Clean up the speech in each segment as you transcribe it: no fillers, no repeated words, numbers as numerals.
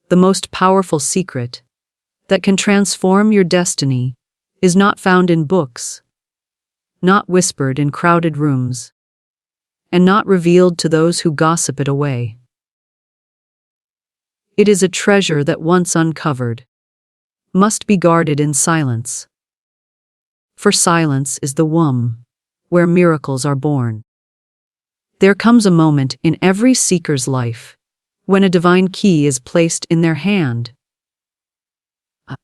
The most powerful secret that can transform your destiny is not found in books, not whispered in crowded rooms, and not revealed to those who gossip it away. It is a treasure that once uncovered must be guarded in silence. For silence is the womb where miracles are born. There comes a moment in every seeker's life when a divine key is placed in their hand. A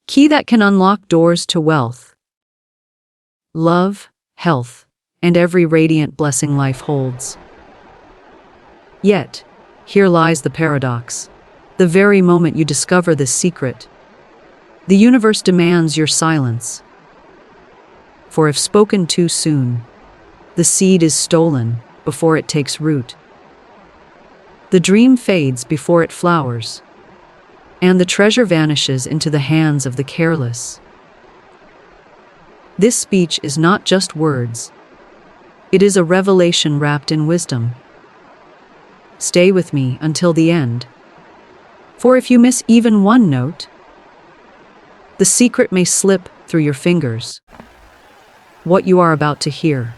key that can unlock doors to wealth, love, health, and every radiant blessing life holds. Yet, here lies the paradox. The very moment you discover this secret, the universe demands your silence. For if spoken too soon, the seed is stolen before it takes root. The dream fades before it flowers, and the treasure vanishes into the hands of the careless. This speech is not just words. It is a revelation wrapped in wisdom. Stay with me until the end, for if you miss even one note, the secret may slip through your fingers. What you are about to hear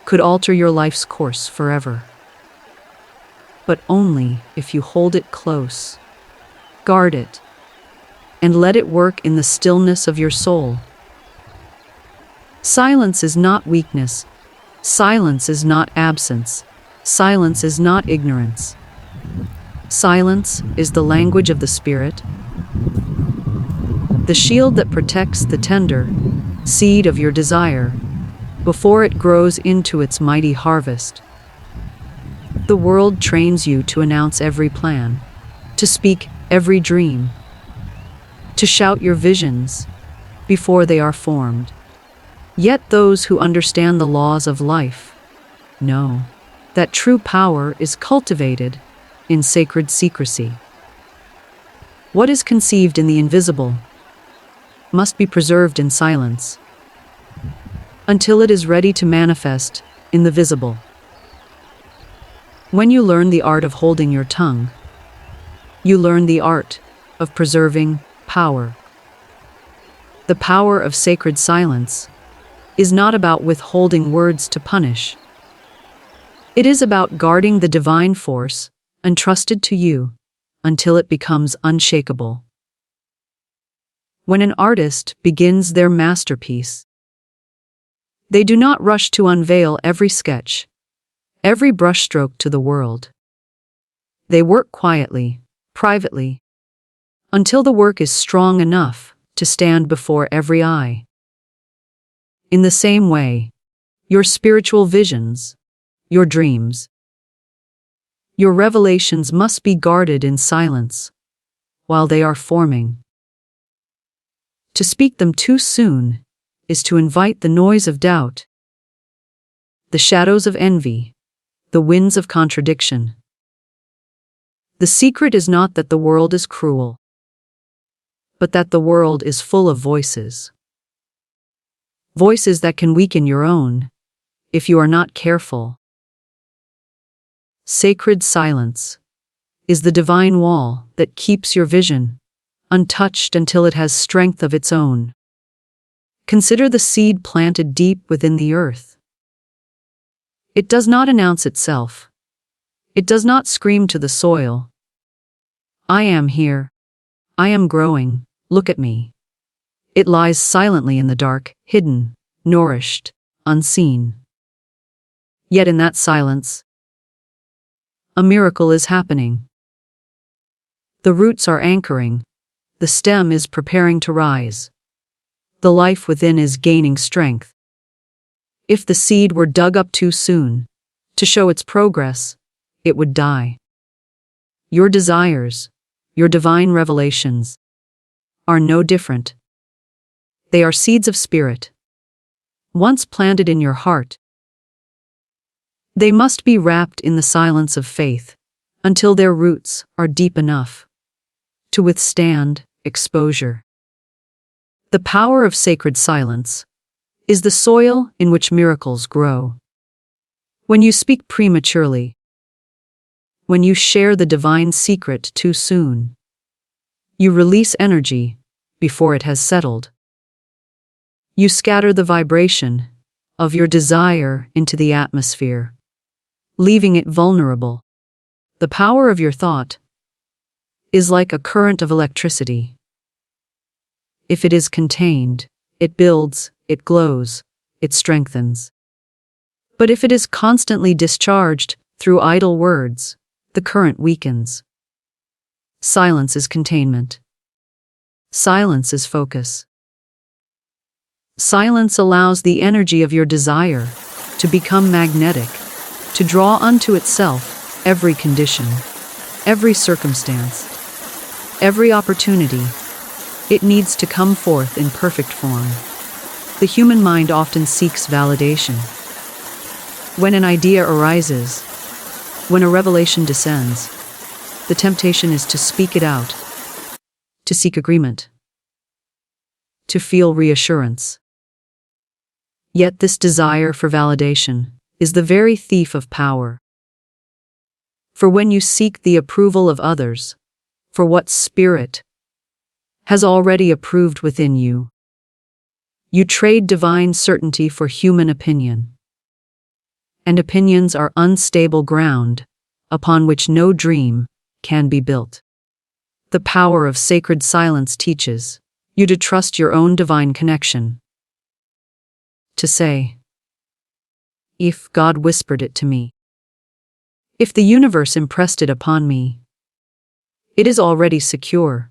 could alter your life's course forever. But only if you hold it close, guard it, and let it work in the stillness of your soul. Silence is not weakness. Silence is not absence. Silence is not ignorance. Silence is the language of the spirit, the shield that protects the tender seed of your desire before it grows into its mighty harvest. The world trains you to announce every plan, to speak every dream, to shout your visions before they are formed. Yet those who understand the laws of life know that true power is cultivated in sacred secrecy. What is conceived in the invisible must be preserved in silence until it is ready to manifest in the visible. When you learn the art of holding your tongue, you learn the art of preserving power. The power of sacred silence is not about withholding words to punish. It is about guarding the divine force entrusted to you until it becomes unshakable. When an artist begins their masterpiece, they do not rush to unveil every sketch, every brushstroke to the world. They work quietly, privately, until the work is strong enough to stand before every eye. In the same way, your spiritual visions, your dreams, your revelations must be guarded in silence while they are forming. To speak them too soon is to invite the noise of doubt, the shadows of envy, the winds of contradiction. The secret is not that the world is cruel, but that the world is full of voices. Voices that can weaken your own if you are not careful. Sacred silence is the divine wall that keeps your vision untouched until it has strength of its own. Consider the seed planted deep within the earth. It does not announce itself. It does not scream to the soil, "I am here. I am growing. Look at me." It lies silently in the dark, hidden, nourished, unseen. Yet in that silence, a miracle is happening. The roots are anchoring. The stem is preparing to rise. The life within is gaining strength. If the seed were dug up too soon to show its progress, it would die. Your desires, your divine revelations, are no different. They are seeds of spirit, once planted in your heart. They must be wrapped in the silence of faith until their roots are deep enough to withstand exposure. The power of sacred silence is the soil in which miracles grow. When you speak prematurely, when you share the divine secret too soon. You release energy before it has settled. You scatter the vibration of your desire into the atmosphere, leaving it vulnerable. The power of your thought is like a current of electricity. If it is contained, it builds, it glows, it strengthens. But if it is constantly discharged through idle words, the current weakens. Silence is containment. Silence is focus. Silence allows the energy of your desire to become magnetic, to draw unto itself every condition, every circumstance, every opportunity. It needs to come forth in perfect form. The human mind often seeks validation. When an idea arises, when a revelation descends, the temptation is to speak it out, to seek agreement, to feel reassurance. Yet this desire for validation is the very thief of power. For when you seek the approval of others, for what spirit has already approved within you, you trade divine certainty for human opinion. And opinions are unstable ground upon which no dream can be built. The power of sacred silence teaches you to trust your own divine connection. To say, if God whispered it to me, if the universe impressed it upon me, it is already secure.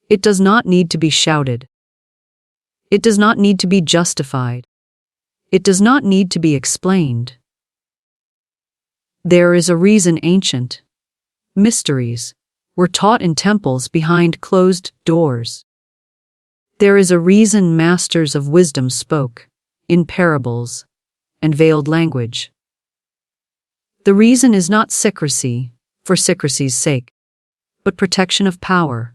It does not need to be shouted. It does not need to be justified. It does not need to be explained. There is a reason ancient mysteries were taught in temples behind closed doors. There is a reason masters of wisdom spoke in parables and veiled language. The reason is not secrecy for secrecy's sake, but protection of power.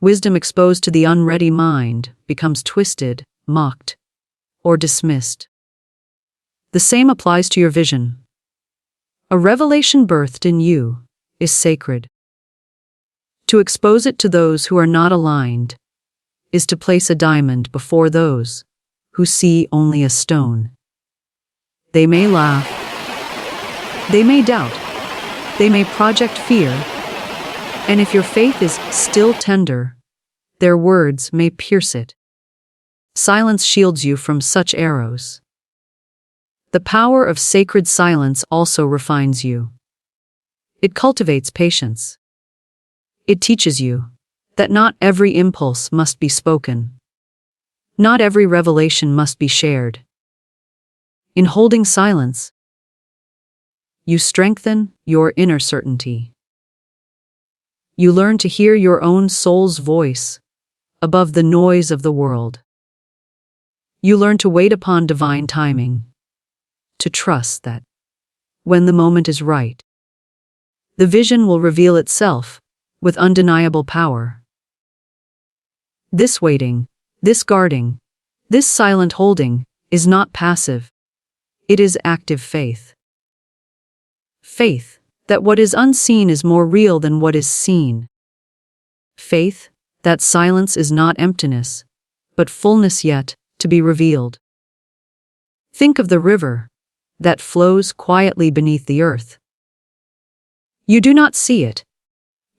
Wisdom exposed to the unready mind becomes twisted, mocked, or dismissed. The same applies to your vision. A revelation birthed in you is sacred. To expose it to those who are not aligned is to place a diamond before those who see only a stone. They may laugh, they may doubt, they may project fear, and if your faith is still tender, their words may pierce it. Silence shields you from such arrows. The power of sacred silence also refines you. It cultivates patience. It teaches you that not every impulse must be spoken. Not every revelation must be shared. In holding silence, you strengthen your inner certainty. You learn to hear your own soul's voice above the noise of the world. You learn to wait upon divine timing, to trust that when the moment is right, the vision will reveal itself with undeniable power. This waiting, this guarding, this silent holding is not passive. It is active faith. Faith that what is unseen is more real than what is seen. Faith that silence is not emptiness, but fullness yet to be revealed. Think of the river that flows quietly beneath the earth. You do not see it.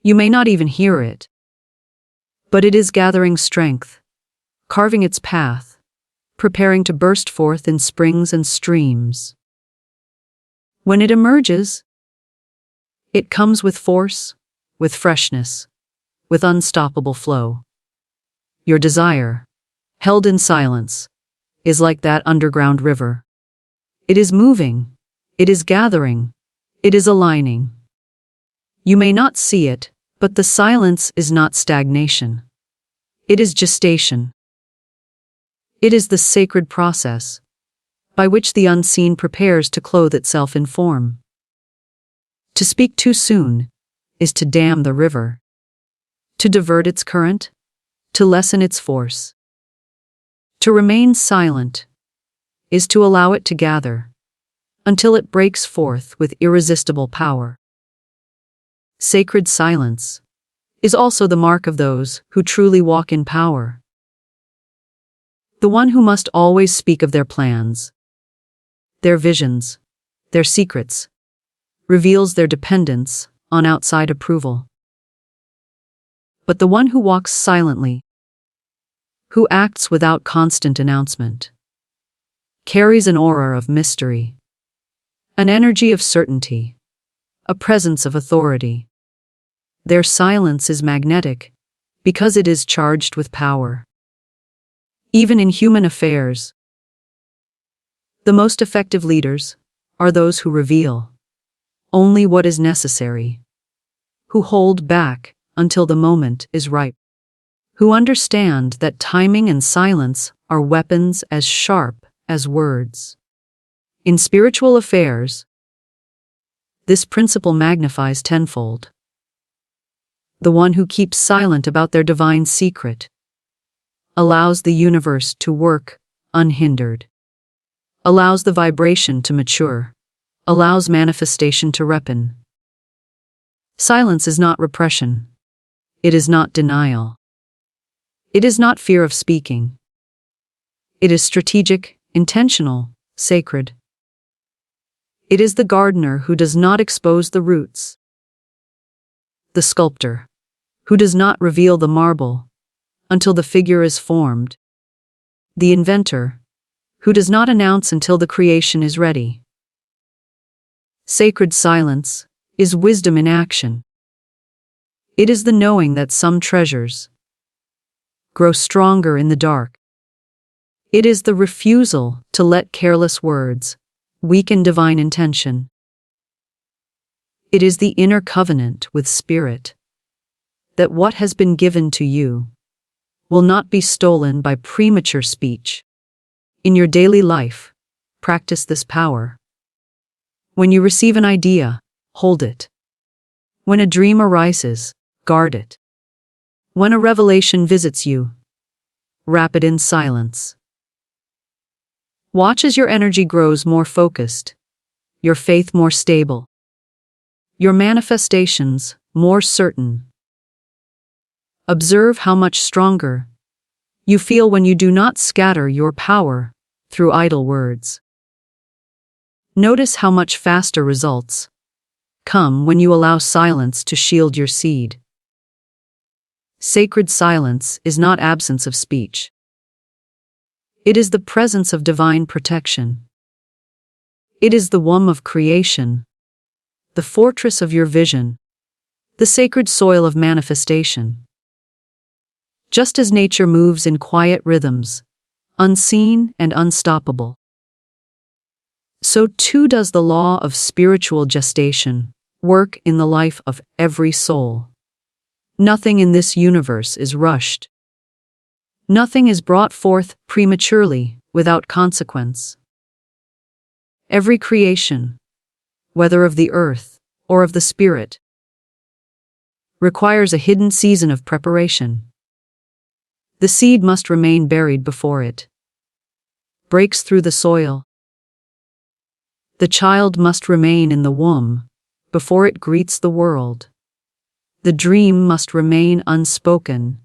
You may not even hear it. But it is gathering strength, carving its path, preparing to burst forth in springs and streams. When it emerges, it comes with force, with freshness, with unstoppable flow. Your desire, held in silence, is like that underground river. It is moving, it is gathering, it is aligning. You may not see it, but the silence is not stagnation. It is gestation. It is the sacred process by which the unseen prepares to clothe itself in form. To speak too soon is to dam the river, to divert its current, to lessen its force. To remain silent is to allow it to gather until it breaks forth with irresistible power. Sacred silence is also the mark of those who truly walk in power. The one who must always speak of their plans, their visions, their secrets, reveals their dependence on outside approval. But the one who walks silently, who acts without constant announcement, carries an aura of mystery, an energy of certainty, a presence of authority. Their silence is magnetic because it is charged with power. Even in human affairs, the most effective leaders are those who reveal only what is necessary, who hold back until the moment is ripe, who understand that timing and silence are weapons as sharp as words. In spiritual affairs, this principle magnifies tenfold. The one who keeps silent about their divine secret allows the universe to work unhindered, allows the vibration to mature, allows manifestation to ripen. Silence is not repression. It is not denial. It is not fear of speaking. It is strategic, intentional, sacred. It is the gardener who does not expose the roots, the sculptor who does not reveal the marble until the figure is formed, the inventor who does not announce until the creation is ready. Sacred silence is wisdom in action. It is the knowing that some treasures grow stronger in the dark. It is the refusal to let careless words weaken divine intention. It is the inner covenant with Spirit that what has been given to you will not be stolen by premature speech. In your daily life, practice this power. When you receive an idea, hold it. When a dream arises, guard it. When a revelation visits you, wrap it in silence. Watch as your energy grows more focused, your faith more stable, your manifestations more certain. Observe how much stronger you feel when you do not scatter your power through idle words. Notice how much faster results come when you allow silence to shield your seed. Sacred silence is not absence of speech. It is the presence of divine protection. It is the womb of creation, the fortress of your vision, the sacred soil of manifestation. Just as nature moves in quiet rhythms, unseen and unstoppable, so too does the law of spiritual gestation work in the life of every soul. Nothing in this universe is rushed. Nothing is brought forth prematurely without consequence. Every creation, whether of the earth or of the spirit, requires a hidden season of preparation. The seed must remain buried before it breaks through the soil. The child must remain in the womb before it greets the world. The dream must remain unspoken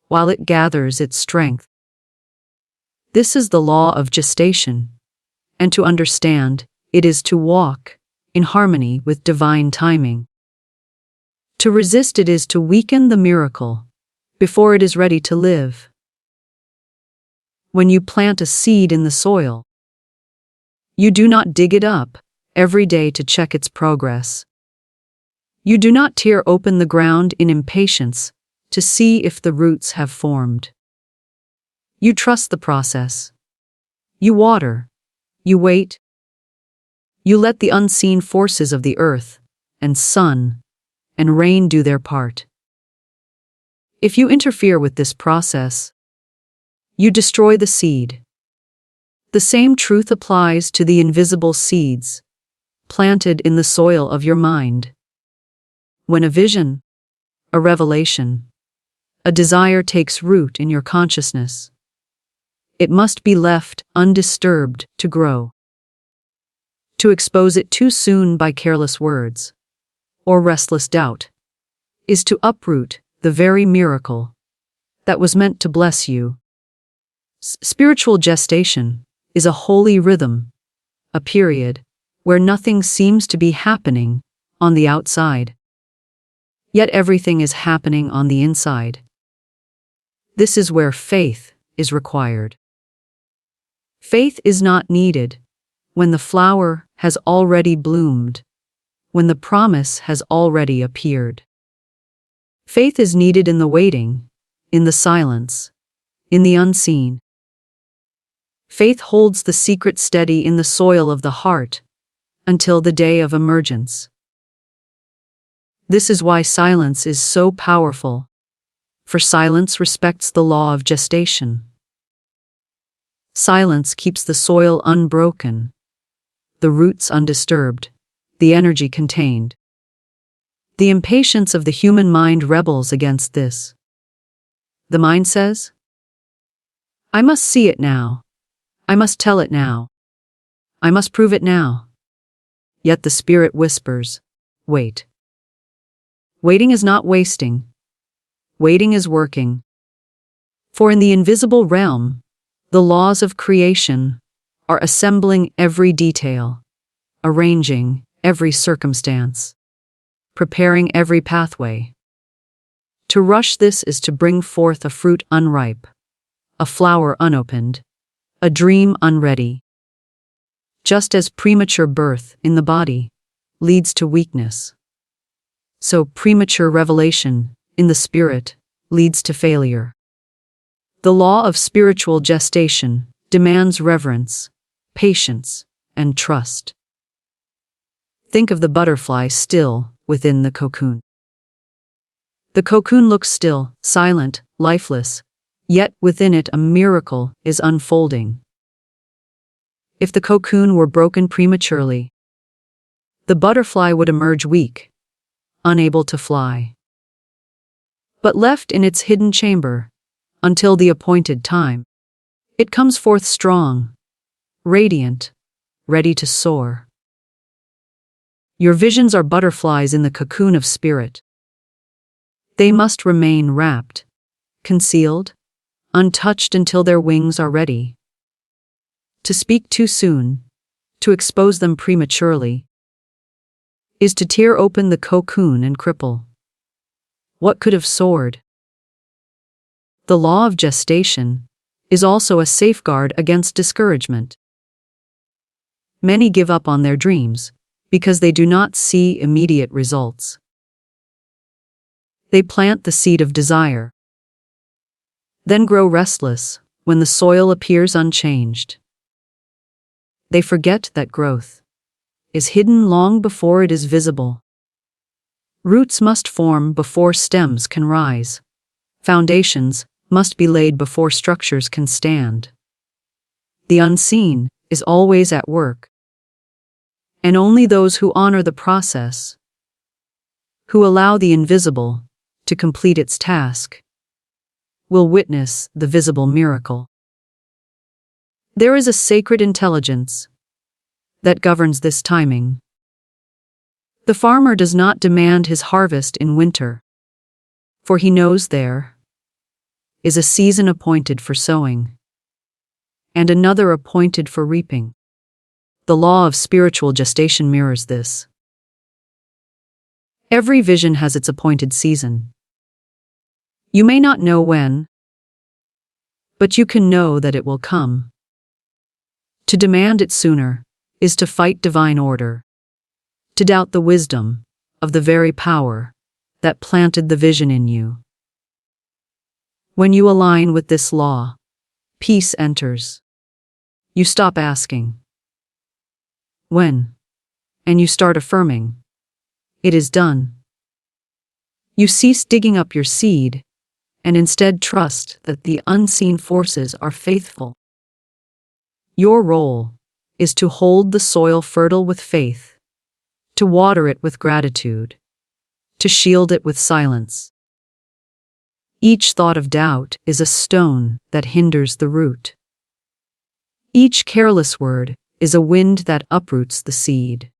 while it gathers its strength. This is the law of gestation, and to understand it is to walk in harmony with divine timing. To resist it is to weaken the miracle before it is ready to live. When you plant a seed in the soil, you do not dig it up every day to check its progress. You do not tear open the ground in impatience to see if the roots have formed. You trust the process. You water. You wait. You let the unseen forces of the earth and sun and rain do their part. If you interfere with this process, you destroy the seed. The same truth applies to the invisible seeds planted in the soil of your mind. When a vision, a revelation, a desire takes root in your consciousness, it must be left undisturbed to grow. To expose it too soon by careless words or restless doubt is to uproot the very miracle that was meant to bless you. Spiritual gestation is a holy rhythm, a period where nothing seems to be happening on the outside. Yet everything is happening on the inside. This is where faith is required. Faith is not needed when the flower has already bloomed, when the promise has already appeared. Faith is needed in the waiting, in the silence, in the unseen. Faith holds the secret steady in the soil of the heart until the day of emergence. This is why silence is so powerful, for silence respects the law of gestation. Silence keeps the soil unbroken, the roots undisturbed, the energy contained. The impatience of the human mind rebels against this. The mind says, I must see it now. I must tell it now. I must prove it now. Yet the spirit whispers, wait. Waiting is not wasting. Waiting is working. For in the invisible realm, the laws of creation are assembling every detail, arranging every circumstance, preparing every pathway. To rush this is to bring forth a fruit unripe, a flower unopened, a dream unready. Just as premature birth in the body leads to weakness, so premature revelation in the spirit leads to failure. The law of spiritual gestation demands reverence, patience, and trust. Think of the butterfly still within the cocoon. The cocoon looks still, silent, lifeless, yet within it a miracle is unfolding. If the cocoon were broken prematurely, the butterfly would emerge weak, unable to fly. But left in its hidden chamber, until the appointed time, it comes forth strong, radiant, ready to soar. Your visions are butterflies in the cocoon of spirit. They must remain wrapped, concealed, untouched until their wings are ready. To speak too soon, to expose them prematurely, is to tear open the cocoon and cripple what could have soared. The law of gestation is also a safeguard against discouragement. Many give up on their dreams because they do not see immediate results. They plant the seed of desire, then grow restless when the soil appears unchanged. They forget that growth is hidden long before it is visible. Roots must form before stems can rise. Foundations must be laid before structures can stand. The unseen is always at work, and only those who honor the process, who allow the invisible to complete its task, will witness the visible miracle. There is a sacred intelligence that governs this timing. The farmer does not demand his harvest in winter, for he knows there is a season appointed for sowing and another appointed for reaping. The law of spiritual gestation mirrors this. Every vision has its appointed season. You may not know when, but you can know that it will come. To demand it sooner is to fight divine order, to doubt the wisdom of the very power that planted the vision in you. When you align with this law, peace enters. You stop asking when, and you start affirming, it is done. You cease digging up your seed and instead trust that the unseen forces are faithful. Your role is to hold the soil fertile with faith, to water it with gratitude, to shield it with silence. Each thought of doubt is a stone that hinders the root. Each careless word is a wind that uproots the seed.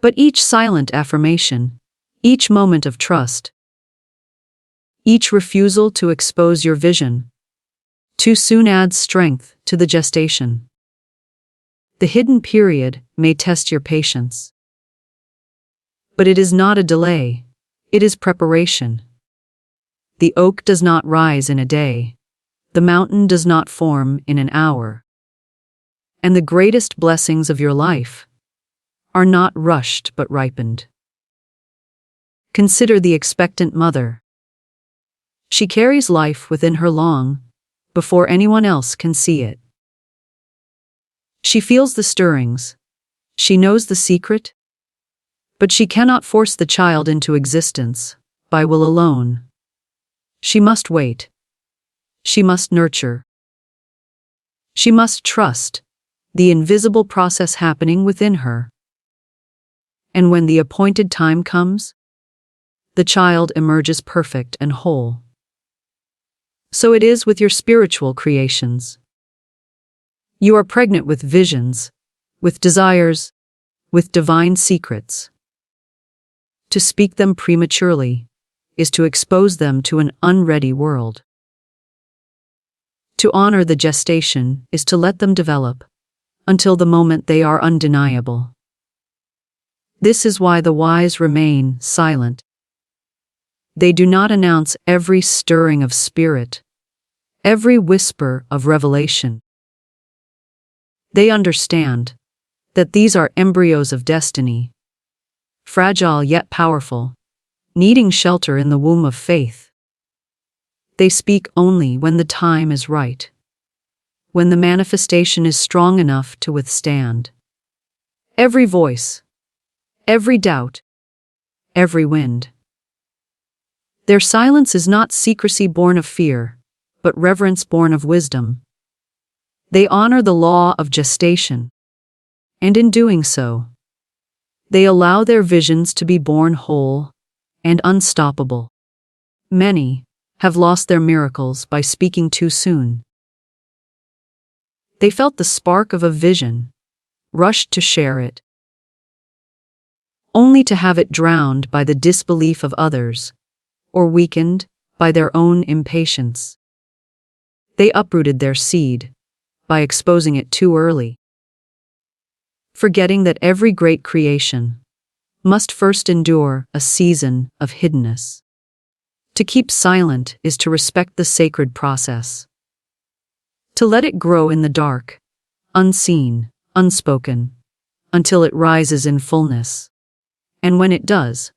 But each silent affirmation, each moment of trust, each refusal to expose your vision, too soon adds strength to the gestation. The hidden period may test your patience. But it is not a delay, it is preparation. The oak does not rise in a day. The mountain does not form in an hour. And the greatest blessings of your life are not rushed but ripened. Consider the expectant mother. She carries life within her long before anyone else can see it. She feels the stirrings. She knows the secret. But she cannot force the child into existence by will alone. She must wait. She must nurture. She must trust the invisible process happening within her. And when the appointed time comes, the child emerges perfect and whole. So it is with your spiritual creations. You are pregnant with visions, with desires, with divine secrets. To speak them prematurely is to expose them to an unready world. To honor the gestation is to let them develop until the moment they are undeniable. This is why the wise remain silent. They do not announce every stirring of spirit, every whisper of revelation. They understand that these are embryos of destiny, fragile yet powerful, needing shelter in the womb of faith. They speak only when the time is right, when the manifestation is strong enough to withstand every voice, every doubt, every wind. Their silence is not secrecy born of fear, but reverence born of wisdom. They honor the law of gestation, and in doing so, they allow their visions to be born whole and unstoppable. Many have lost their miracles by speaking too soon. They felt the spark of a vision, rushed to share it, only to have it drowned by the disbelief of others, or weakened by their own impatience. They uprooted their seed by exposing it too early, forgetting that every great creation must first endure a season of hiddenness. To keep silent is to respect the sacred process, to let it grow in the dark, unseen, unspoken, until it rises in fullness. And when it does,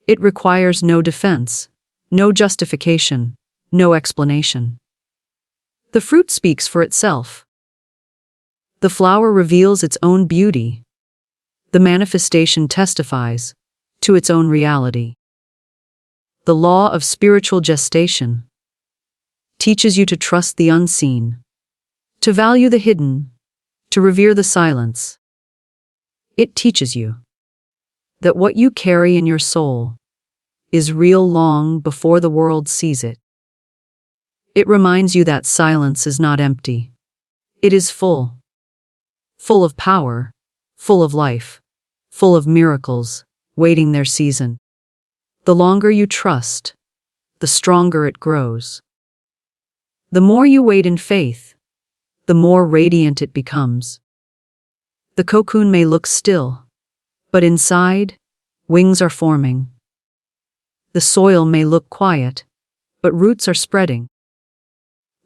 it requires no defense, no justification, no explanation. The fruit speaks for itself. The flower reveals its own beauty. The manifestation testifies to its own reality. The law of spiritual gestation teaches you to trust the unseen, to value the hidden, to revere the silence. It teaches you that what you carry in your soul is real long before the world sees it. It reminds you that silence is not empty. It is full. Full of power, full of life, full of miracles, waiting their season. The longer you trust, the stronger it grows. The more you wait in faith, the more radiant it becomes. The cocoon may look still, but inside, wings are forming. The soil may look quiet, but roots are spreading.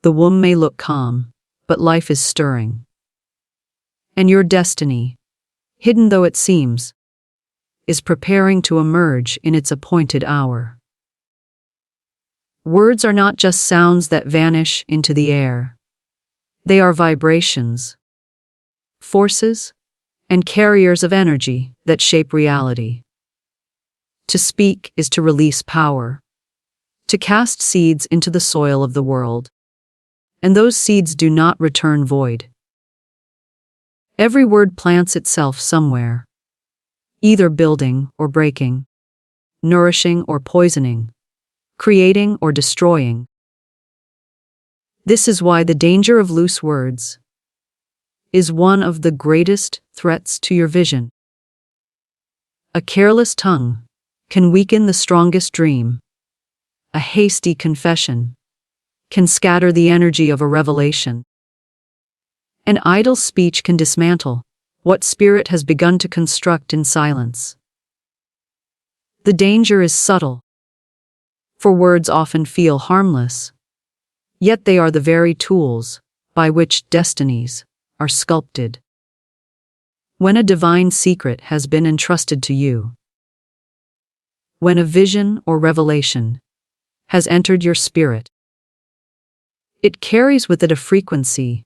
The womb may look calm, but life is stirring. And your destiny, hidden though it seems, is preparing to emerge in its appointed hour. Words are not just sounds that vanish into the air. They are vibrations, forces, and carriers of energy that shape reality. To speak is to release power, to cast seeds into the soil of the world, and those seeds do not return void. Every word plants itself somewhere, either building or breaking, nourishing or poisoning, creating or destroying. This is why the danger of loose words is one of the greatest threats to your vision. A careless tongue can weaken the strongest dream. A hasty confession can scatter the energy of a revelation. An idle speech can dismantle what spirit has begun to construct in silence. The danger is subtle, for words often feel harmless, yet they are the very tools by which destinies are sculpted. When a divine secret has been entrusted to you, when a vision or revelation has entered your spirit, it carries with it a frequency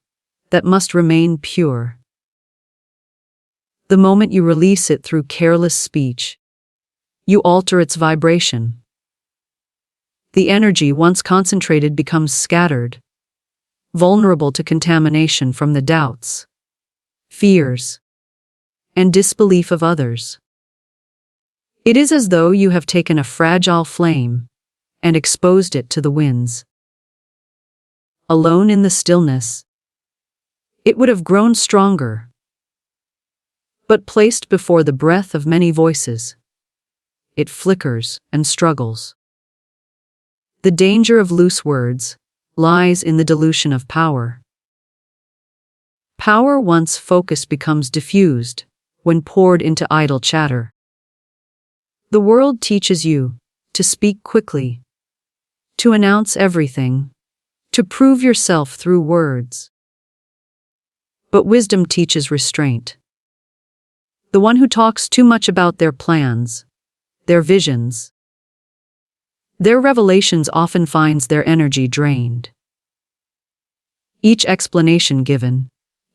that must remain pure. The moment you release it through careless speech, you alter its vibration. The energy once concentrated becomes scattered, vulnerable to contamination from the doubts, fears, and disbelief of others. It is as though you have taken a fragile flame and exposed it to the winds. Alone in the stillness, it would have grown stronger, but placed before the breath of many voices, it flickers and struggles. The danger of loose words lies in the dilution of power. Power once focused becomes diffused when poured into idle chatter. The world teaches you to speak quickly, to announce everything, to prove yourself through words. But wisdom teaches restraint. The one who talks too much about their plans, their visions, their revelations often finds their energy drained. Each explanation given,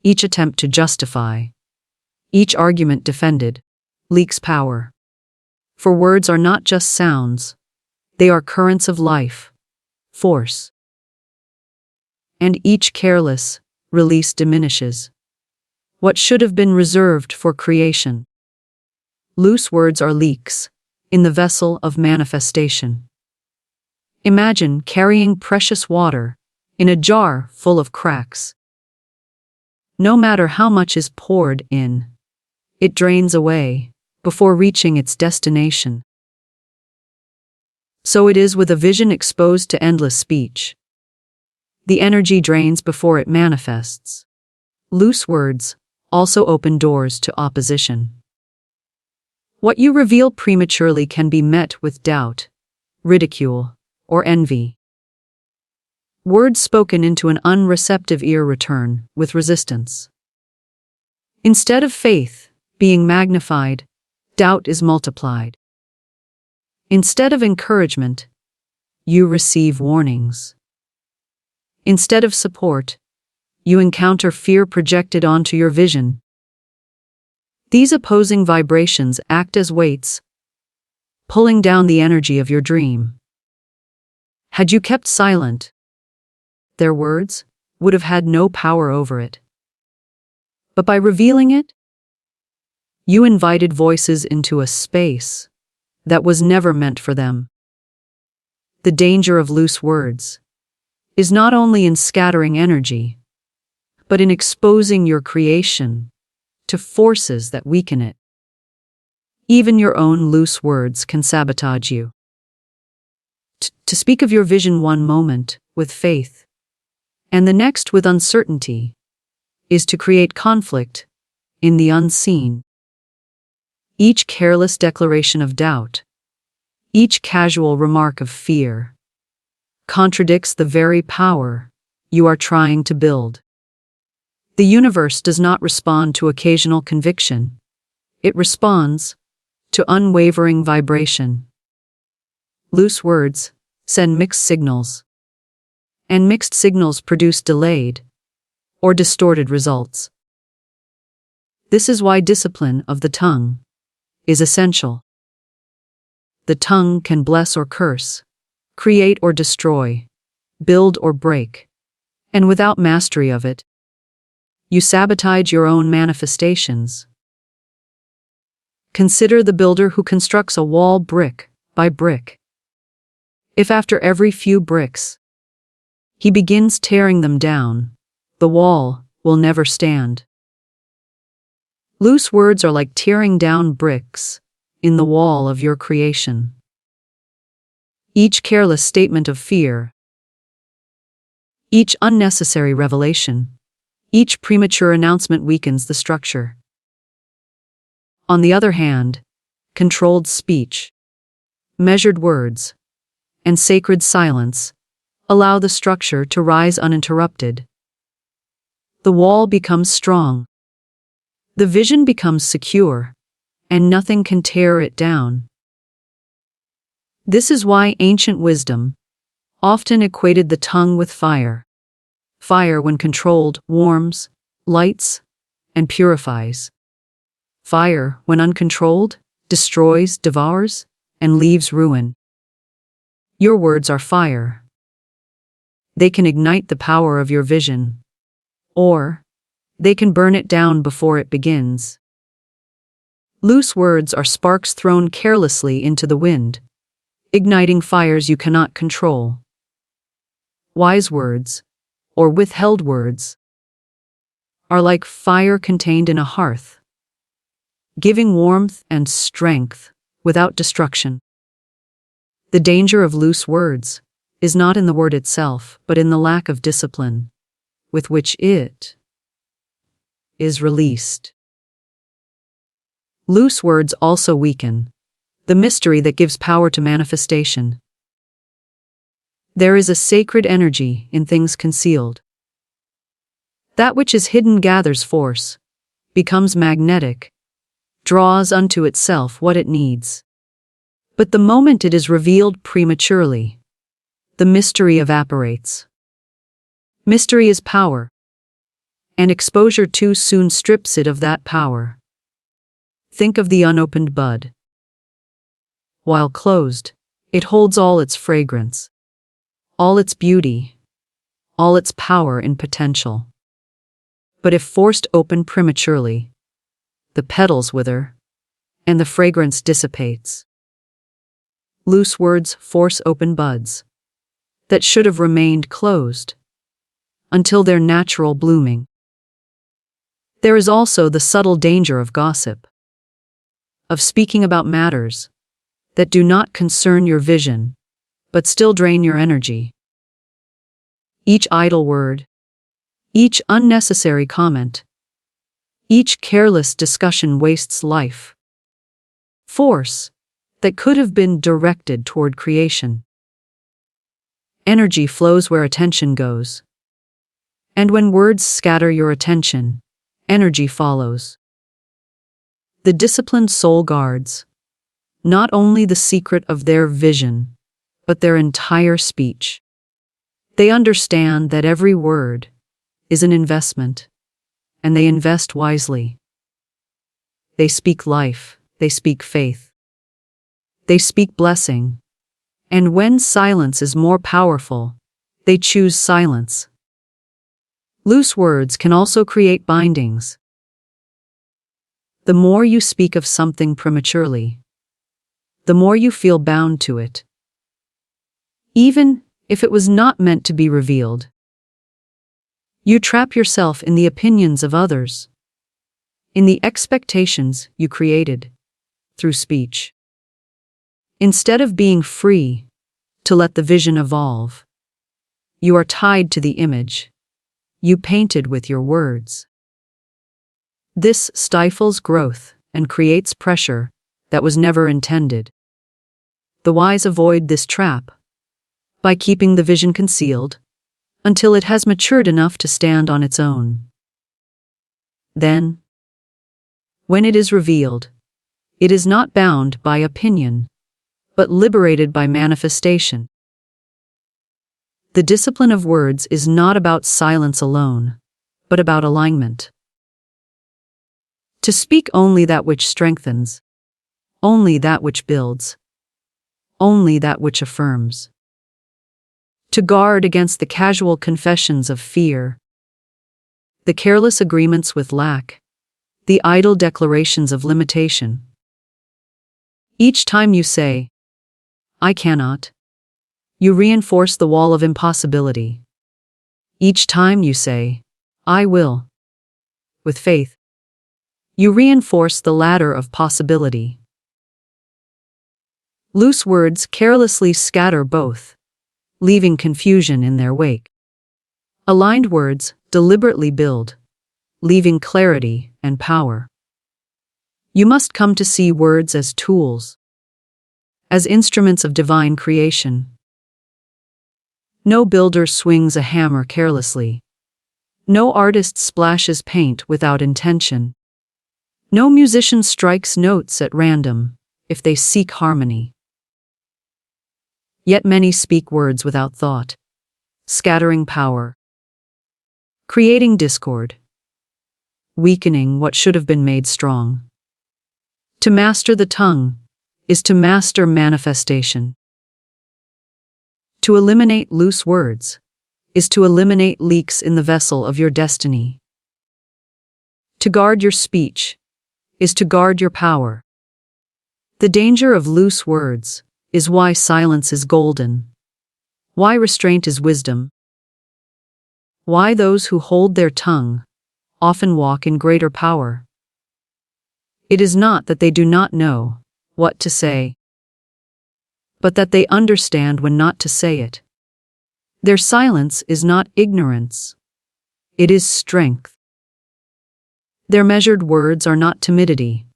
each attempt to justify, each argument defended, leaks power. For words are not just sounds, they are currents of life, force. And each careless release diminishes what should have been reserved for creation. Loose words are leaks in the vessel of manifestation. Imagine carrying precious water in a jar full of cracks. No matter how much is poured in, it drains away before reaching its destination. So it is with a vision exposed to endless speech. The energy drains before it manifests. Loose words also open doors to opposition. What you reveal prematurely can be met with doubt, ridicule, or envy. Words spoken into an unreceptive ear return with resistance. Instead of faith being magnified, doubt is multiplied. Instead of encouragement, you receive warnings. Instead of support, you encounter fear projected onto your vision. These opposing vibrations act as weights, pulling down the energy of your dream. Had you kept silent, their words would have had no power over it. But by revealing it, you invited voices into a space that was never meant for them. The danger of loose words is not only in scattering energy, but in exposing your creation to forces that weaken it. Even your own loose words can sabotage you. To speak of your vision one moment with faith, and the next with uncertainty, is to create conflict in the unseen. Each careless declaration of doubt, each casual remark of fear, contradicts the very power you are trying to build. The universe does not respond to occasional conviction. It responds to unwavering vibration. Loose words send mixed signals, and mixed signals produce delayed or distorted results. This is why discipline of the tongue is essential. The tongue can bless or curse, create or destroy, build or break, and without mastery of it, you sabotage your own manifestations. Consider the builder who constructs a wall brick by brick. If after every few bricks, he begins tearing them down, the wall will never stand. Loose words are like tearing down bricks in the wall of your creation. Each careless statement of fear, each unnecessary revelation, each premature announcement weakens the structure. On the other hand, controlled speech, measured words, and sacred silence allow the structure to rise uninterrupted. The wall becomes strong. The vision becomes secure, and nothing can tear it down. This is why ancient wisdom often equated the tongue with fire. Fire, when controlled, warms, lights, and purifies. Fire, when uncontrolled, destroys, devours, and leaves ruin. Your words are fire. They can ignite the power of your vision, or they can burn it down before it begins. Loose words are sparks thrown carelessly into the wind, igniting fires you cannot control. Wise words, or withheld words, are like fire contained in a hearth, giving warmth and strength without destruction. The danger of loose words is not in the word itself, but in the lack of discipline with which it is released. Loose words also weaken the mystery that gives power to manifestation. There is a sacred energy in things concealed. That which is hidden gathers force, becomes magnetic, draws unto itself what it needs. But the moment it is revealed prematurely, the mystery evaporates. Mystery is power, and exposure too soon strips it of that power. Think of the unopened bud. While closed, it holds all its fragrance, all its beauty, all its power in potential. But if forced open prematurely, the petals wither, and the fragrance dissipates. Loose words force open buds that should have remained closed until their natural blooming. There is also the subtle danger of gossip, of speaking about matters that do not concern your vision, but still drain your energy. Each idle word, each unnecessary comment, each careless discussion wastes life, force that could have been directed toward creation. Energy flows where attention goes. And when words scatter your attention, energy follows. The disciplined soul guards not only the secret of their vision, but their entire speech. They understand that every word is an investment, and they invest wisely. They speak life, they speak faith, they speak blessing, and when silence is more powerful, they choose silence. Loose words can also create bindings. The more you speak of something prematurely, the more you feel bound to it, even if it was not meant to be revealed. You trap yourself in the opinions of others, in the expectations you created through speech. Instead of being free to let the vision evolve, you are tied to the image you painted with your words. This stifles growth and creates pressure that was never intended. The wise avoid this trap by keeping the vision concealed until it has matured enough to stand on its own. Then, when it is revealed, it is not bound by opinion, but liberated by manifestation. The discipline of words is not about silence alone, but about alignment. To speak only that which strengthens, only that which builds, only that which affirms. To guard against the casual confessions of fear, the careless agreements with lack, the idle declarations of limitation. Each time you say, "I cannot," you reinforce the wall of impossibility. Each time you say, "I will," with faith, You reinforce the ladder of possibility. Loose words carelessly scatter both, leaving confusion in their wake. Aligned words deliberately build, leaving clarity and power. You must come to see words as tools, as instruments of divine creation. No builder swings a hammer carelessly. No artist splashes paint without intention. No musician strikes notes at random if they seek harmony. Yet many speak words without thought, scattering power, creating discord, weakening what should have been made strong. To master the tongue is to master manifestation. To eliminate loose words is to eliminate leaks in the vessel of your destiny. To guard your speech is to guard your power. The danger of loose words is why silence is golden, why restraint is wisdom, why those who hold their tongue often walk in greater power. It is not that they do not know what to say, but that they understand when not to say it. Their silence is not ignorance, it is strength. Their measured words are not timidity,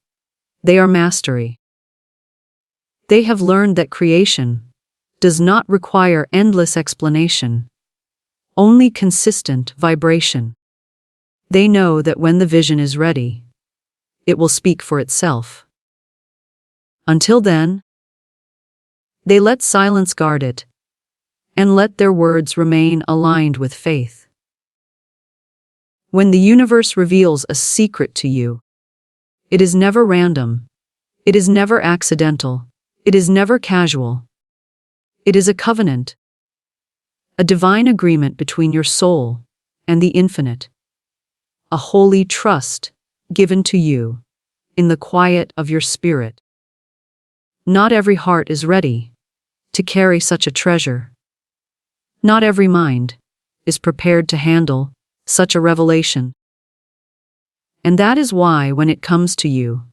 they are mastery. They have learned that creation does not require endless explanation, only consistent vibration. They know that when the vision is ready, it will speak for itself. Until then, they let silence guard it, and let their words remain aligned with faith. When the universe reveals a secret to you, it is never random, it is never accidental, it is never casual. It is a covenant, a divine agreement between your soul and the infinite, a holy trust given to you in the quiet of your spirit. Not every heart is ready to carry such a treasure. Not every mind is prepared to handle such a revelation. And that is why, when it comes to you,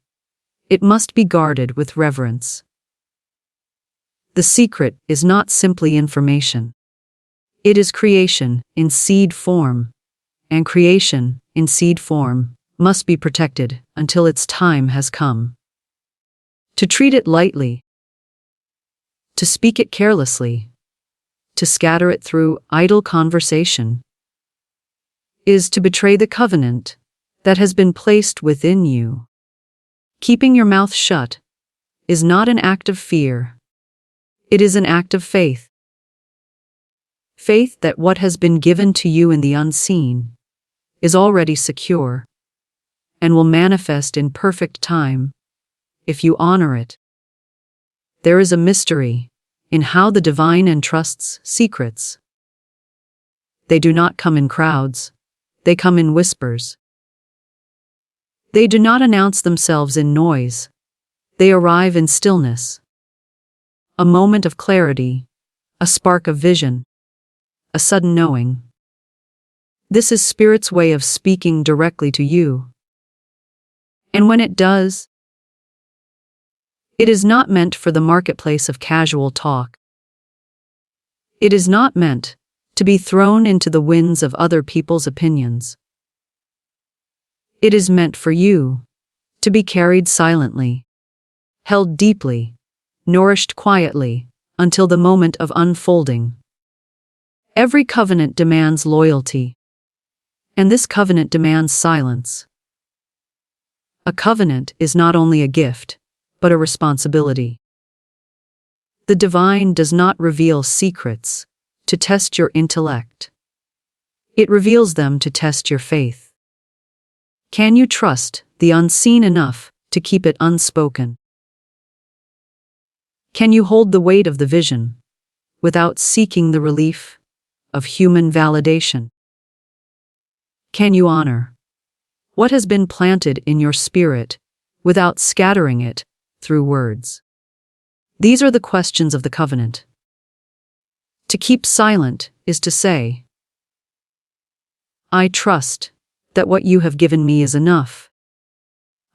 it must be guarded with reverence. The secret is not simply information. It is creation in seed form, and creation in seed form must be protected until its time has come. To treat it lightly, to speak it carelessly, to scatter it through idle conversation, is to betray the covenant that has been placed within you. Keeping your mouth shut is not an act of fear. It is an act of faith. Faith that what has been given to you in the unseen is already secure and will manifest in perfect time if you honor it. There is a mystery in how the divine entrusts secrets. They do not come in crowds, they come in whispers. They do not announce themselves in noise, they arrive in stillness. A moment of clarity, a spark of vision, a sudden knowing. This is Spirit's way of speaking directly to you. And when it does, it is not meant for the marketplace of casual talk. It is not meant to be thrown into the winds of other people's opinions. It is meant for you to be carried silently, held deeply, nourished quietly, until the moment of unfolding. Every covenant demands loyalty, and this covenant demands silence. A covenant is not only a gift, but a responsibility. The divine does not reveal secrets to test your intellect. It reveals them to test your faith. Can you trust the unseen enough to keep it unspoken? Can you hold the weight of the vision without seeking the relief of human validation? Can you honor what has been planted in your spirit without scattering it through words? These are the questions of the covenant. To keep silent is to say, I trust that what you have given me is enough.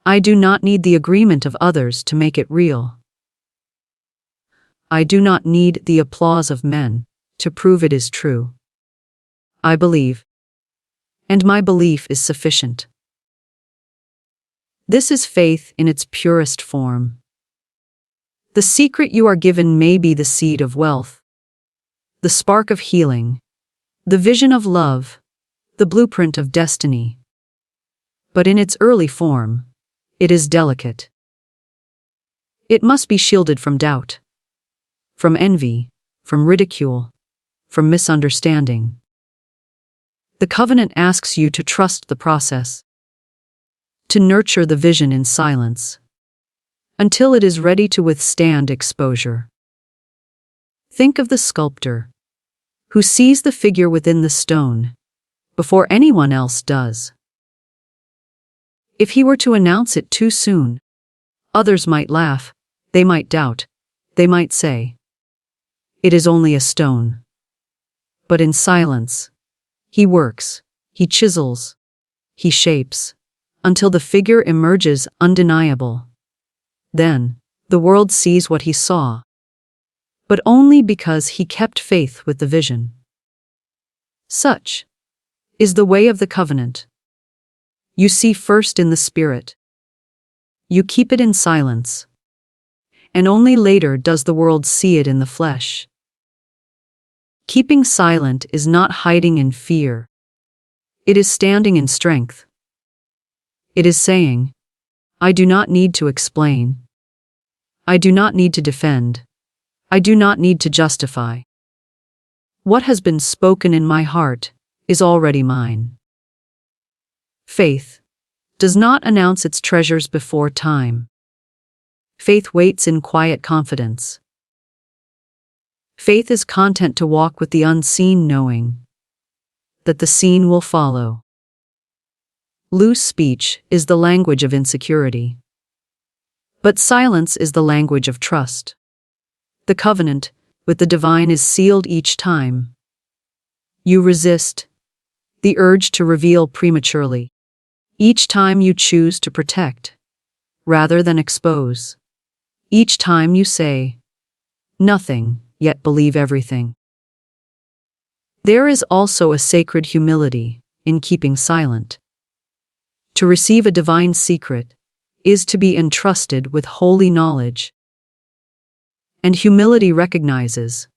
I do not need the agreement of others to make it real. I do not need the applause of men to prove it is true. I believe, and my belief is sufficient. This is faith in its purest form. The secret you are given may be the seed of wealth, the spark of healing, the vision of love, the blueprint of destiny. But in its early form, it is delicate. It must be shielded from doubt, from envy, from ridicule, from misunderstanding. The covenant asks you to trust the process, to nurture the vision in silence, until it is ready to withstand exposure. Think of the sculptor, who sees the figure within the stone, before anyone else does. If he were to announce it too soon, others might laugh, they might doubt, they might say, "It is only a stone." But in silence, he works, he chisels, he shapes, until the figure emerges undeniable. Then, the world sees what he saw, but only because he kept faith with the vision. Such is the way of the covenant. You see first in the spirit. You keep it in silence, and only later does the world see it in the flesh. Keeping silent is not hiding in fear. It is standing in strength. It is saying, I do not need to explain. I do not need to defend. I do not need to justify. What has been spoken in my heart is already mine. Faith does not announce its treasures before time. Faith waits in quiet confidence. Faith is content to walk with the unseen, knowing that the seen will follow. Loose speech is the language of insecurity, but silence is the language of trust. The covenant with the divine is sealed each time. You resist the urge to reveal prematurely. Each time you choose to protect, rather than expose. Each time you say, nothing, yet believe everything. There is also a sacred humility in keeping silent. To receive a divine secret is to be entrusted with holy knowledge. And humility recognizes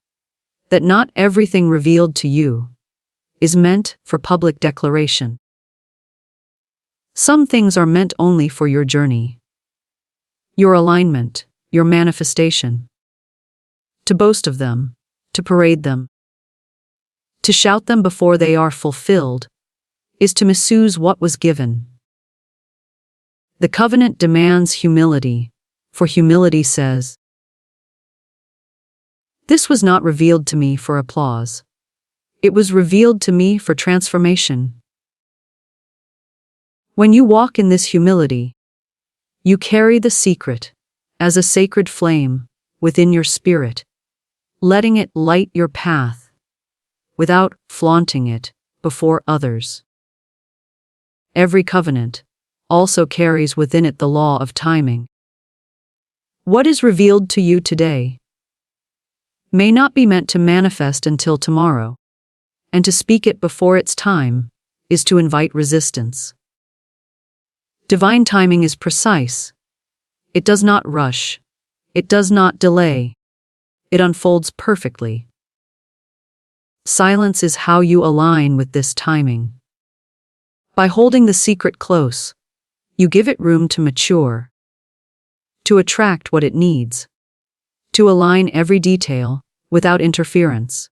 that not everything revealed to you is meant for public declaration. Some things are meant only for your journey, your alignment, your manifestation. To boast of them, to parade them, to shout them before they are fulfilled, is to misuse what was given. The covenant demands humility, for humility says, "This was not revealed to me for applause. It was revealed to me for transformation." When you walk in this humility, you carry the secret as a sacred flame within your spirit, letting it light your path without flaunting it before others. Every covenant also carries within it the law of timing. What is revealed to you today may not be meant to manifest until tomorrow, and to speak it before its time is to invite resistance. Divine timing is precise. It does not rush. It does not delay. It unfolds perfectly. Silence is how you align with this timing. By holding the secret close, you give it room to mature, to attract what it needs, to align every detail without interference.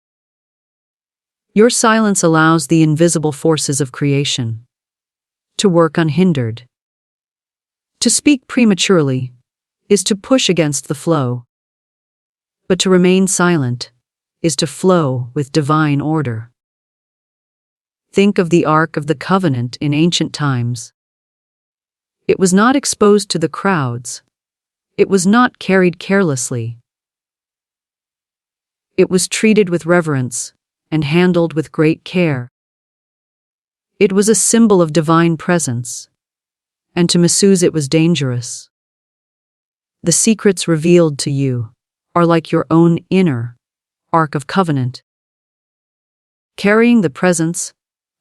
Your silence allows the invisible forces of creation to work unhindered. To speak prematurely is to push against the flow, but to remain silent is to flow with divine order. Think of the Ark of the Covenant in ancient times. It was not exposed to the crowds. It was not carried carelessly. It was treated with reverence and handled with great care. It was a symbol of divine presence, and to misuse it was dangerous. The secrets revealed to you are like your own inner Ark of Covenant, carrying the presence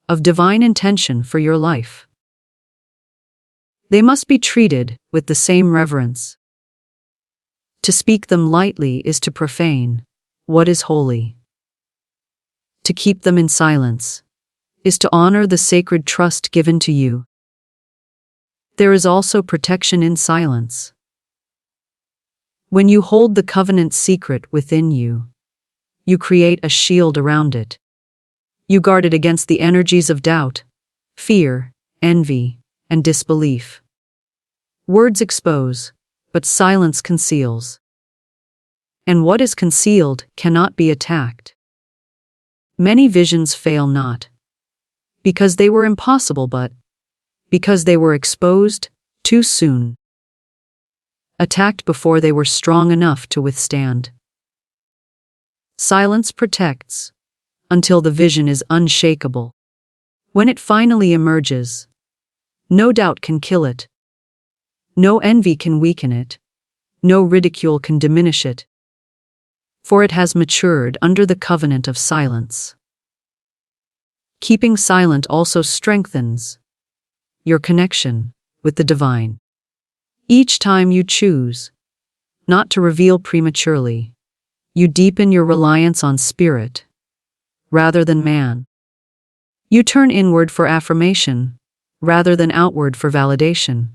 of divine intention for your life. They must be treated with the same reverence. To speak them lightly is to profane what is holy. To keep them in silence is to honor the sacred trust given to you. There is also protection in silence. When you hold the covenant secret within you, you create a shield around it. You guard it against the energies of doubt, fear, envy, and disbelief. Words expose, but silence conceals. And what is concealed cannot be attacked. Many visions fail not because they were impossible, but because they were exposed too soon, attacked before they were strong enough to withstand. Silence protects until the vision is unshakable. When it finally emerges, no doubt can kill it. No envy can weaken it. No ridicule can diminish it. For it has matured under the covenant of silence. Keeping silent also strengthens your connection with the divine. Each time you choose not to reveal prematurely, you deepen your reliance on spirit rather than man. You turn inward for affirmation rather than outward for validation.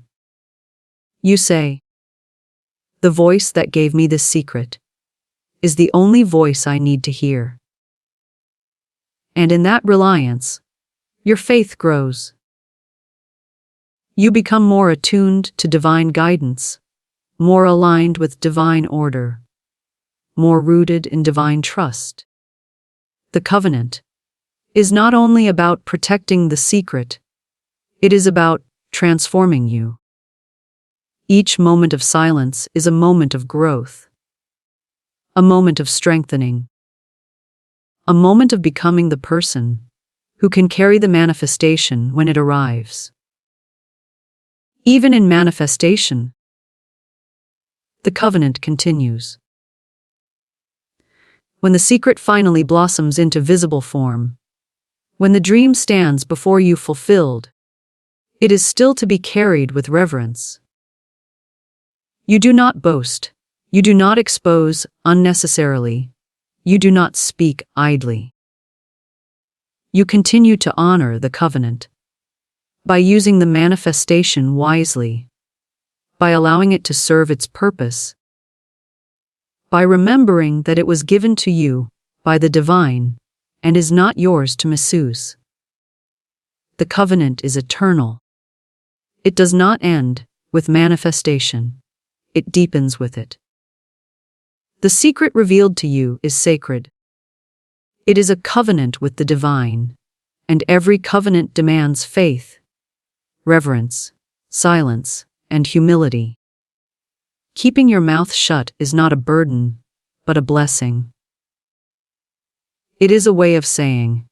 You say, "The voice that gave me this secret is the only voice I need to hear." And in that reliance, your faith grows. You become more attuned to divine guidance, more aligned with divine order, more rooted in divine trust. The covenant is not only about protecting the secret, it is about transforming you. Each moment of silence is a moment of growth, a moment of strengthening, a moment of becoming the person who can carry the manifestation when it arrives. Even in manifestation, the covenant continues. When the secret finally blossoms into visible form, when the dream stands before you fulfilled, it is still to be carried with reverence. You do not boast, you do not expose unnecessarily, you do not speak idly. You continue to honor the covenant by using the manifestation wisely, by allowing it to serve its purpose, by remembering that it was given to you by the divine and is not yours to misuse. The covenant is eternal. It does not end with manifestation. It deepens with it. The secret revealed to you is sacred. It is a covenant with the divine, and every covenant demands faith, reverence, silence, and humility. Keeping your mouth shut is not a burden, but a blessing. It is a way of saying,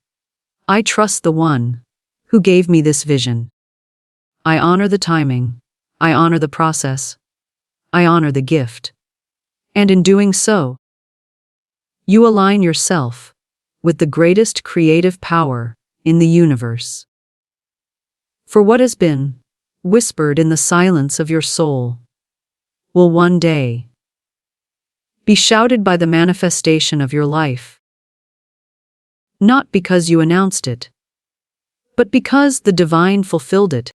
"I trust the one who gave me this vision. I honor the timing, I honor the process, I honor the gift." And in doing so, you align yourself with the greatest creative power in the universe. For what has been whispered in the silence of your soul will one day be shouted by the manifestation of your life. Not because you announced it, but because the divine fulfilled it.